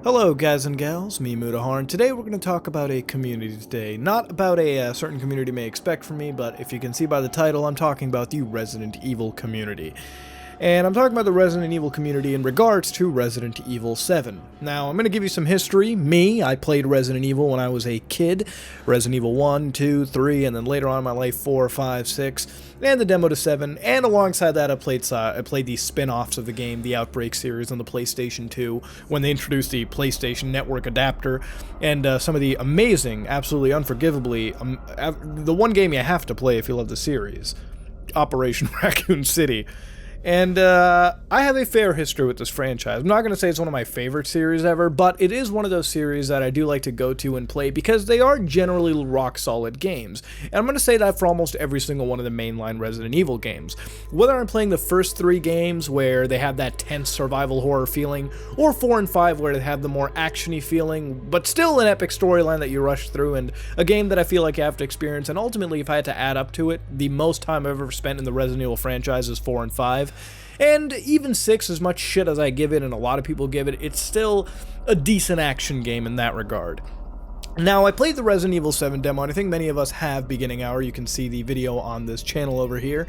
Hello guys and gals, me Mudahar, and today we're going to talk about a community today. Not about a certain community may expect from me, but if you can see by the title, I'm talking about the Resident Evil community. And I'm talking about the Resident Evil community in regards to Resident Evil 7. Now, I'm going to give you some history. I played Resident Evil when I was a kid. Resident Evil 1, 2, 3, and then later on in my life 4, 5, 6, and the demo to 7. And alongside that, I played the spin-offs of the game, the Outbreak series on the PlayStation 2, when they introduced the PlayStation Network adapter, and some of the amazing, absolutely unforgivably, the one game you have to play if you love the series, Operation Raccoon City. And I have a fair history with this franchise. I'm not going to say it's one of my favorite series ever, but it is one of those series that I do like to go to and play because they are generally rock-solid games. And I'm going to say that for almost every single one of the mainline Resident Evil games. Whether I'm playing the first 3 games where they have that tense survival horror feeling, or 4 and 5 where they have the more action-y feeling, but still an epic storyline that you rush through, and a game that I feel like you have to experience. And ultimately, if I had to add up to it, the most time I've ever spent in the Resident Evil franchise is 4 and 5. And even 6, as much shit as I give it, and a lot of people give it, it's still a decent action game in that regard. Now, I played the Resident Evil 7 demo, and I think many of us have beginning hour. You can see the video on this channel over here.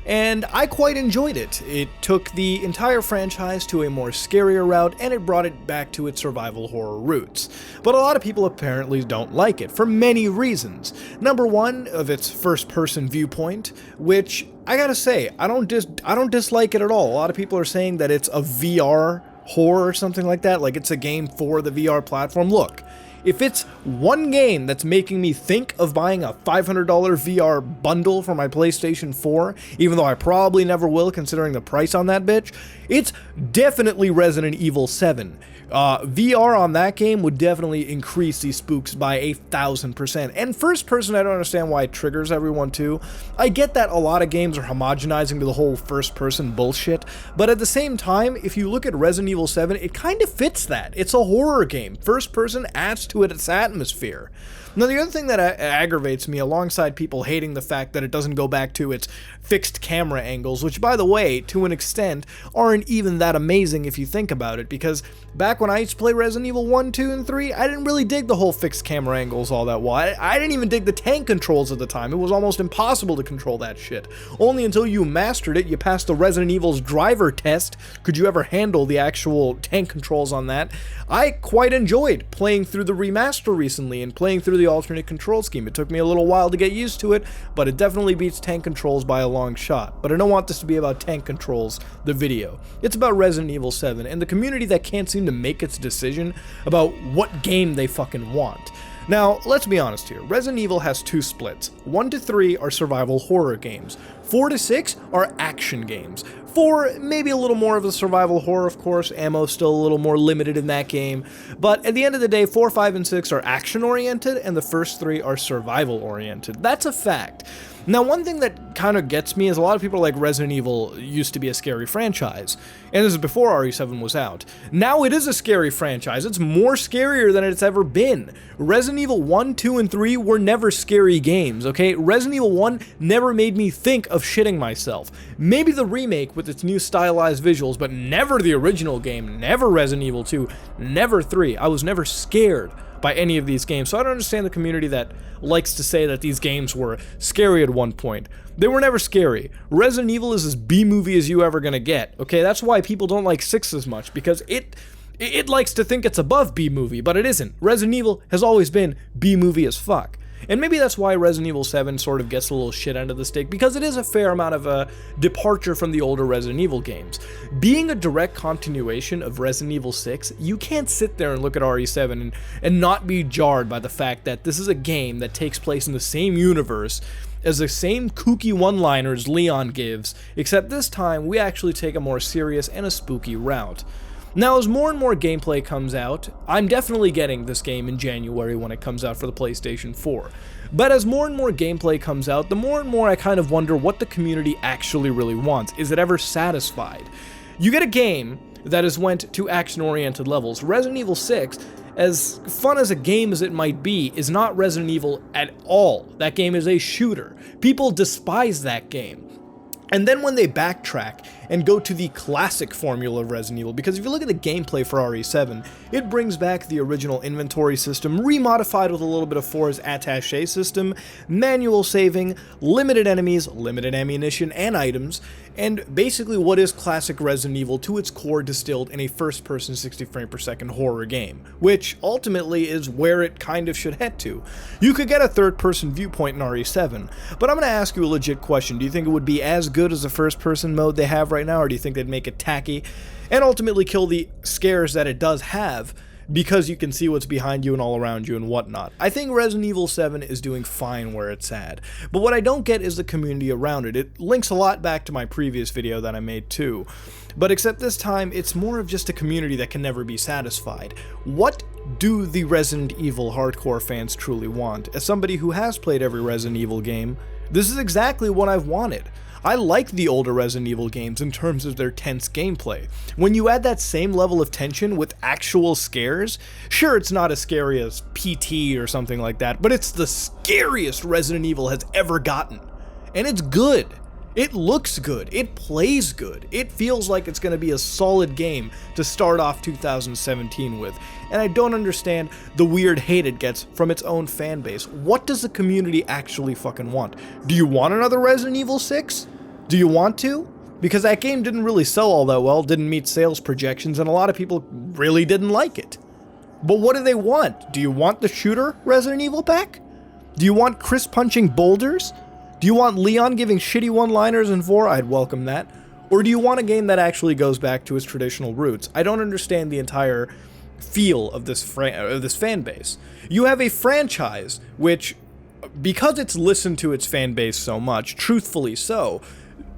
And I quite enjoyed it. It took the entire franchise to a more scarier route, and it brought it back to its survival horror roots. But a lot of people apparently don't like it, for many reasons. Number one, of its first-person viewpoint, which, I gotta say, I don't dislike it at all. A lot of people are saying that it's a VR horror or something like that, like it's a game for the VR platform. Look, if it's one game that's making me think of buying a $500 VR bundle for my PlayStation 4, even though I probably never will considering the price on that bitch, it's definitely Resident Evil 7. VR on that game would definitely increase these spooks by 1,000%. And first person, I don't understand why it triggers everyone too. I get that a lot of games are homogenizing to the whole first person bullshit, but at the same time, if you look at Resident Evil 7, it kind of fits that. It's a horror game. First person adds to its atmosphere. Now, the other thing that aggravates me, alongside people hating the fact that it doesn't go back to its fixed camera angles, which, by the way, to an extent, aren't even that amazing if you think about it, because back when I used to play Resident Evil 1, 2, and 3, I didn't really dig the whole fixed camera angles all that well. I didn't even dig the tank controls at the time. It was almost impossible to control that shit. Only until you mastered it, you passed the Resident Evil's driver test, could you ever handle the actual tank controls on that. I quite enjoyed playing through the remaster recently and playing through the alternate control scheme. It took me a little while to get used to it, but it definitely beats tank controls by a long shot. But I don't want this to be about tank controls, the video. It's about Resident Evil 7 and the community that can't seem to make its decision about what game they fucking want. Now, let's be honest here. Resident Evil has 2 splits. 1 to 3 are survival horror games. 4 to 6 are action games. 4, maybe a little more of a survival horror, of course. Ammo's still a little more limited in that game. But at the end of the day, 4, 5, and 6 are action-oriented, and the first 3 are survival-oriented. That's a fact. Now, one thing that kind of gets me is a lot of people are like, Resident Evil used to be a scary franchise, and this is before RE7 was out. Now it is a scary franchise. It's more scarier than it's ever been. Resident Evil 1, 2, and 3 were never scary games, okay? Resident Evil 1 never made me think of shitting myself. Maybe the remake with its new stylized visuals, but never the original game, never Resident Evil 2, never 3. I was never scared by any of these games, so I don't understand the community that likes to say that these games were scary at one point. They were never scary. Resident Evil is as B-movie as you ever gonna get, okay? That's why people don't like 6 as much, because it likes to think it's above B-movie, but it isn't. Resident Evil has always been B-movie as fuck. And maybe that's why Resident Evil 7 sort of gets a little shit end of the stick, because it is a fair amount of a departure from the older Resident Evil games. Being a direct continuation of Resident Evil 6, you can't sit there and look at RE7 and not be jarred by the fact that this is a game that takes place in the same universe as the same kooky one-liners Leon gives, except this time we actually take a more serious and a spooky route. Now, as more and more gameplay comes out, I'm definitely getting this game in January when it comes out for the PlayStation 4. But as more and more gameplay comes out, the more and more I kind of wonder what the community actually really wants. Is it ever satisfied? You get a game that has went to action-oriented levels. Resident Evil 6, as fun as a game as it might be, is not Resident Evil at all. That game is a shooter. People despise that game. And then when they backtrack and go to the classic formula of Resident Evil, because if you look at the gameplay for RE7, it brings back the original inventory system, remodified with a little bit of 4's attaché system, manual saving, limited enemies, limited ammunition and items, and basically what is classic Resident Evil to its core distilled in a first-person 60 frame per second horror game, which ultimately is where it kind of should head to. You could get a third-person viewpoint in RE7, but I'm going to ask you a legit question. Do you think it would be as good as the first-person mode they have right now, or do you think they'd make it tacky and ultimately kill the scares that it does have, because you can see what's behind you and all around you and whatnot? I think Resident Evil 7 is doing fine where it's at, but what I don't get is the community around it. It links a lot back to my previous video that I made too, but except this time it's more of just a community that can never be satisfied. What do the Resident Evil hardcore fans truly want? As somebody who has played every Resident Evil game, this is exactly what I've wanted. I like the older Resident Evil games in terms of their tense gameplay. When you add that same level of tension with actual scares, sure, it's not as scary as PT or something like that, but it's the scariest Resident Evil has ever gotten. And it's good. It looks good. It plays good. It feels like it's going to be a solid game to start off 2017 with. And I don't understand the weird hate it gets from its own fan base. What does the community actually fucking want? Do you want another Resident Evil 6? Do you want to? Because that game didn't really sell all that well, didn't meet sales projections, and a lot of people really didn't like it. But what do they want? Do you want the shooter Resident Evil pack? Do you want Chris punching boulders? Do you want Leon giving shitty one-liners in 4? I'd welcome that. Or do you want a game that actually goes back to its traditional roots? I don't understand the entire feel of this fan base. You have a franchise which, because it's listened to its fan base so much, truthfully so,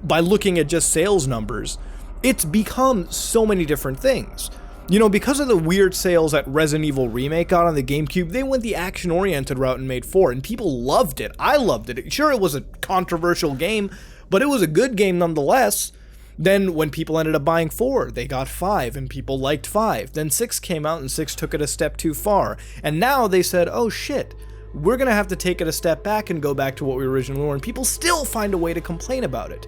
by looking at just sales numbers, it's become so many different things. You know, because of the weird sales that Resident Evil Remake got on the GameCube, they went the action-oriented route and made 4, and people loved it. I loved it. Sure, it was a controversial game, but it was a good game nonetheless. Then when people ended up buying 4, they got 5, and people liked 5. Then 6 came out, and 6 took it a step too far. And now they said, oh shit, we're gonna have to take it a step back and go back to what we originally were, and people still find a way to complain about it.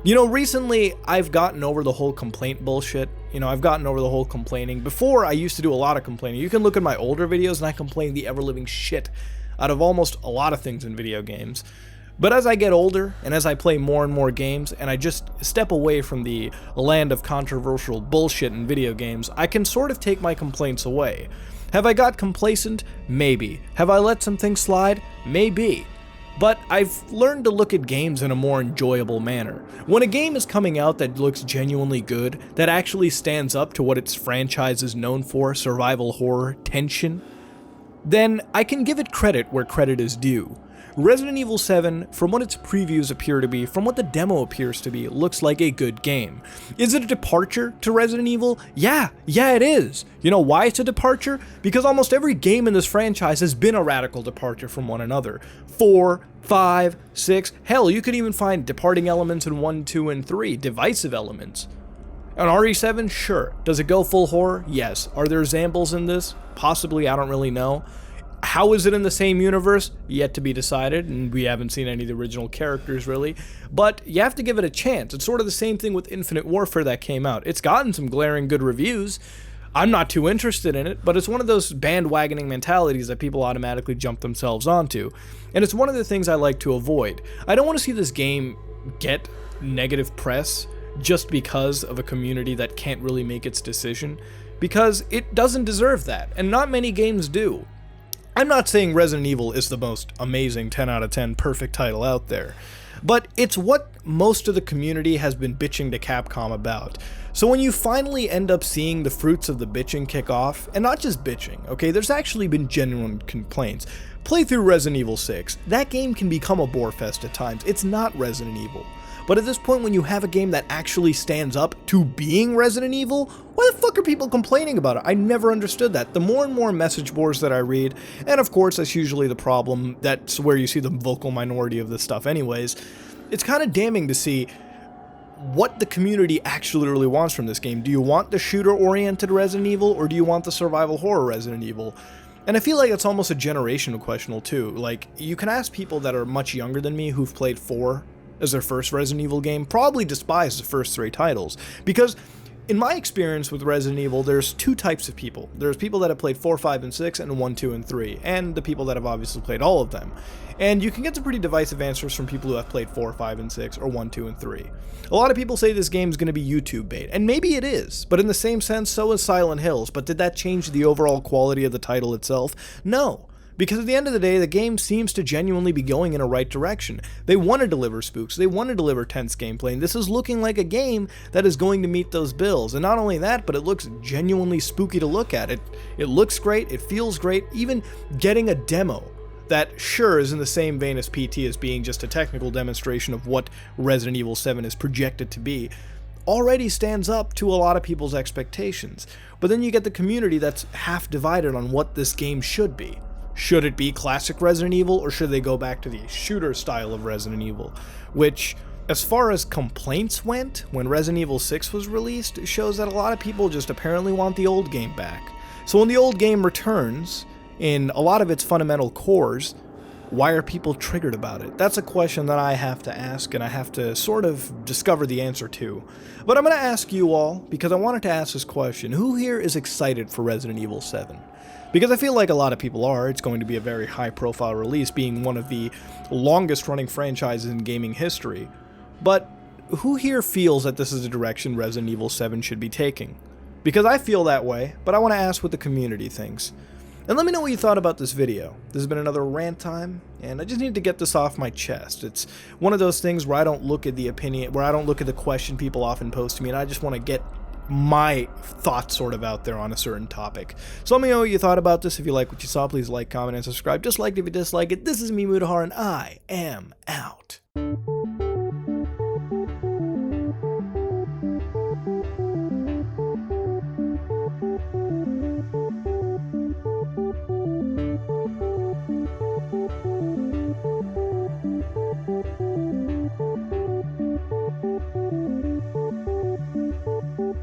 You know, recently, I've gotten over the whole complaint bullshit. You know, I've gotten over the whole complaining. Before, I used to do a lot of complaining. You can look at my older videos, and I complain the ever-living shit out of almost a lot of things in video games. But as I get older, and as I play more and more games, and I just step away from the land of controversial bullshit in video games, I can sort of take my complaints away. Have I got complacent? Maybe. Have I let some things slide? Maybe. But I've learned to look at games in a more enjoyable manner. When a game is coming out that looks genuinely good, that actually stands up to what its franchise is known for, survival horror, tension, then I can give it credit where credit is due. Resident Evil 7, from what its previews appear to be, from what the demo appears to be, looks like a good game. Is it a departure to Resident Evil? Yeah, it is. You know why it's a departure? Because almost every game in this franchise has been a radical departure from one another. 4, 5, 6, hell, you could even find departing elements in 1, 2, and 3, divisive elements. On RE7, sure. Does it go full horror? Yes. Are there Zambles in this? Possibly, I don't really know. How is it in the same universe? Yet to be decided, and we haven't seen any of the original characters really, but you have to give it a chance. It's sort of the same thing with Infinite Warfare that came out. It's gotten some glaring good reviews. I'm not too interested in it, but it's one of those bandwagoning mentalities that people automatically jump themselves onto, and it's one of the things I like to avoid. I don't want to see this game get negative press just because of a community that can't really make its decision, because it doesn't deserve that, and not many games do. I'm not saying Resident Evil is the most amazing 10 out of 10 perfect title out there, but it's what most of the community has been bitching to Capcom about. So when you finally end up seeing the fruits of the bitching kick off, and not just bitching, okay, there's actually been genuine complaints. Play through Resident Evil 6. That game can become a bore fest at times. It's not Resident Evil. But at this point, when you have a game that actually stands up to being Resident Evil, why the fuck are people complaining about it? I never understood that. The more and more message boards that I read, and of course that's usually the problem, that's where you see the vocal minority of this stuff anyways, it's kind of damning to see what the community actually really wants from this game. Do you want the shooter-oriented Resident Evil, or do you want the survival horror Resident Evil? And I feel like it's almost a generational question too. Like, you can ask people that are much younger than me who've played 4, as their first Resident Evil game probably despise the first 3 titles, because in my experience with Resident Evil, there's 2 types of people. There's people that have played 4, 5, and 6, and 1, 2, and 3, and the people that have obviously played all of them. And you can get some pretty divisive answers from people who have played 4, 5, and 6, or 1, 2, and 3. A lot of people say this game's going to be YouTube bait, and maybe it is, but in the same sense, so is Silent Hills. But did that change the overall quality of the title itself? No. Because at the end of the day, the game seems to genuinely be going in a right direction. They want to deliver spooks, they want to deliver tense gameplay, and this is looking like a game that is going to meet those bills. And not only that, but it looks genuinely spooky to look at. It looks great, it feels great, even getting a demo that sure is in the same vein as PT as being just a technical demonstration of what Resident Evil 7 is projected to be, already stands up to a lot of people's expectations. But then you get the community that's half divided on what this game should be. Should it be classic Resident Evil, or should they go back to the shooter style of Resident Evil? Which, as far as complaints went, when Resident Evil 6 was released, it shows that a lot of people just apparently want the old game back. So when the old game returns, in a lot of its fundamental cores, why are people triggered about it? That's a question that I have to ask, and I have to sort of discover the answer to. But I'm going to ask you all, because I wanted to ask this question: who here is excited for Resident Evil 7? Because I feel like a lot of people are. It's going to be a very high-profile release, being one of the longest-running franchises in gaming history. But who here feels that this is the direction Resident Evil 7 should be taking? Because I feel that way, but I want to ask what the community thinks. And let me know what you thought about this video. This has been another rant time, and I just need to get this off my chest. It's one of those things where I don't look at the opinion, where I don't look at the question people often post to me, and I just want to get my thoughts sort of out there on a certain topic. So let me know what you thought about this. If you like what you saw, please like, comment, and subscribe. Just like it if you dislike it. This is me, Mudahar, and I am out.